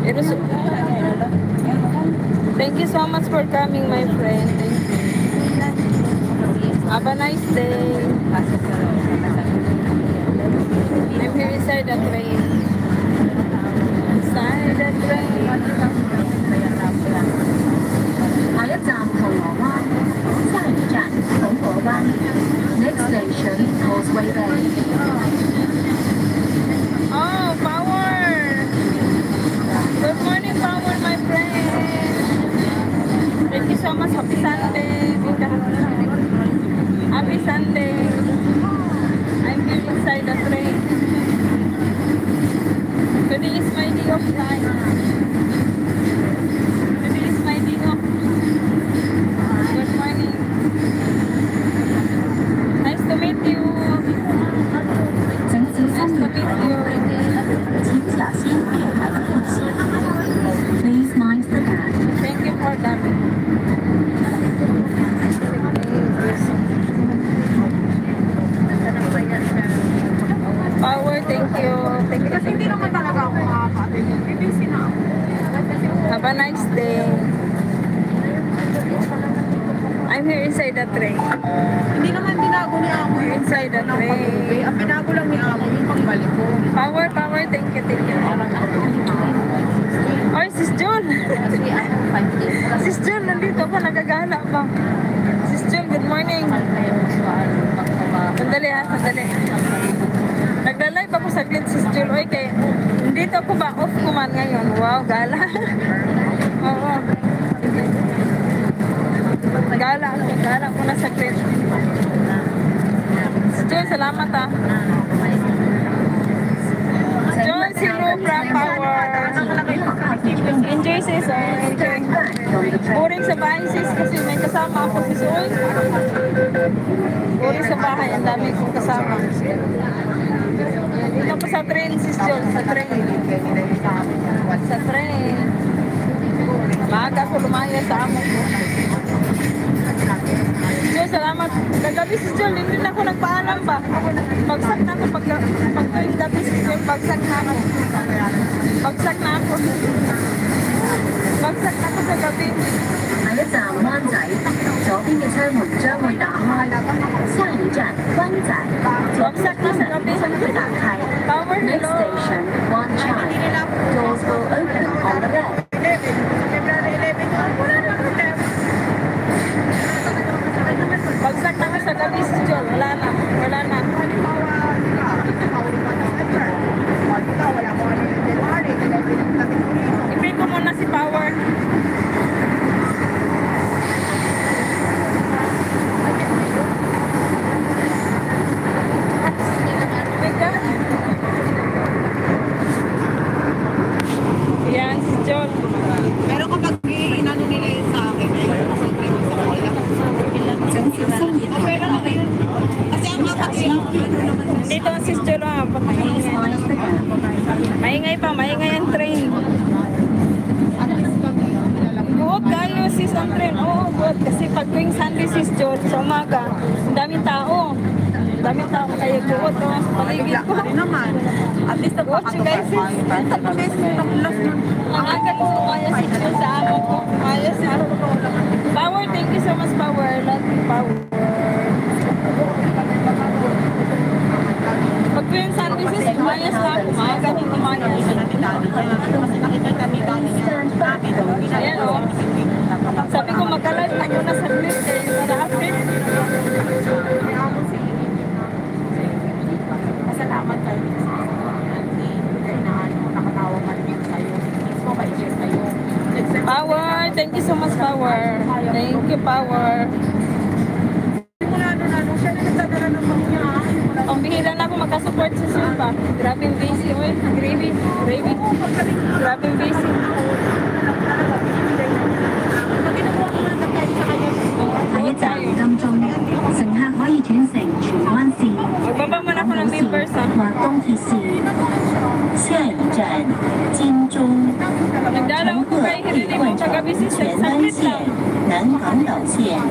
Pero thank you so much for coming, my friend. Thank you. Have a nice day. I'm here inside the train. Inside the train. 下一站銅鑼灣，下一站銅鑼灣。Next station Causeway Bay。Oh, Power! Good morning, Power, my friend. Thank you so much. Happy Sunday. Happy Sunday. I'm here inside the train. Today is my day of life. Today is my day off. Good morning. Nice to meet you. Nice to meet you. Please mind the gap. Thank you for that. Power, thank you. Thank you. Kasi hindi naman talaga ako makakatid. Busy na ako. Have a nice day. I'm here inside the train. Hindi naman binago ni Amo yung Inside the ng pag-uwi. train. Ang binago lang ni Amo yung pagbalik ko. Power, power, thank you, thank you. Oy, Sis Jun. Sis Jun, nandito ka, nagagala pa. Sis Jun, good morning. Sandali ha, sandali. Nagla-live ako saglit, Sis Jun. Oy, kay, dito ako ba? Off ko man ngayon. Wow, gala. Oo. Gala ko na saglit. Sis Jun, salamat ha. John, si Rupra Power. Enjoy sis, enjoy. Boring sa bahay sis kasi may kasama ako sis. Uy. Boring sa bahay, ang dami kong kasama. Dito po sa train sis John, sa train. Sa train. Maaga ko lumaya sa amo ko. John, salamat. Kagabi sis John, hindi na ako nagpaalam ba? Bagsak na ako pag tuwing gabi sis John, bagsak na ako. Bagsak na ako. Bagsak na ako sa gabi. 下一站灣仔，左邊嘅車門將會打開。下一站灣仔，左邊嘅車門將會打開。Power, Next hello. station One Chai. Doors will open on the left. February 11. Wala na ako left. Bagsak na ako sa gabi sis John. Wala na. Wala na. I-pray ko muna si Power. Oh my God. Yan, si John. Pero kapag inano nila yun sa akin, pero kasi ang kapag Dito ang sis John. Please mind the gap. Maingay pa, maingay ang train. Good kayo sis ang train. Oo, good. Kasi pag tuwing Sunday sis John, sa umaga, ang daming tao. Ang daming tao kayo good. Sa paligid ko. naman. At least Good you guys sis. tatlong beses mo na-plus yun. Ang aga ko sumaya sis John sa amo ko. Ayos na. Power, thank you so much Power. Love you, Power. Pag tuwing Sunday sis, umayas na ako. Maaga din umayas. Kasi nakita kami dati niya. Ayan o. Sabi ko mag-alive na muna sa clip kayo para update. Masalamat kayo. Nakatawa pa rin sa'yo. Mismo kayo sa'yo. Power, thank you so much Power. Thank you Power. Simula ano, siya na nagdadala ng pamilya. Ang bihira na ako magka-support sa Silva. Grabe yung busy. Uy, gravy. Grabe yung busy. Pag kinukuha ko ng nagkain sa kanya, 下一站金鐘，乘客可以轉乘荃灣線、 Magbaba muna ako ng members ha. 或東鐵線。下一站金鐘， Nagdalaw ko kay Hirini mo kagabi si 荃灣 saglit 線 lang.、南港島線、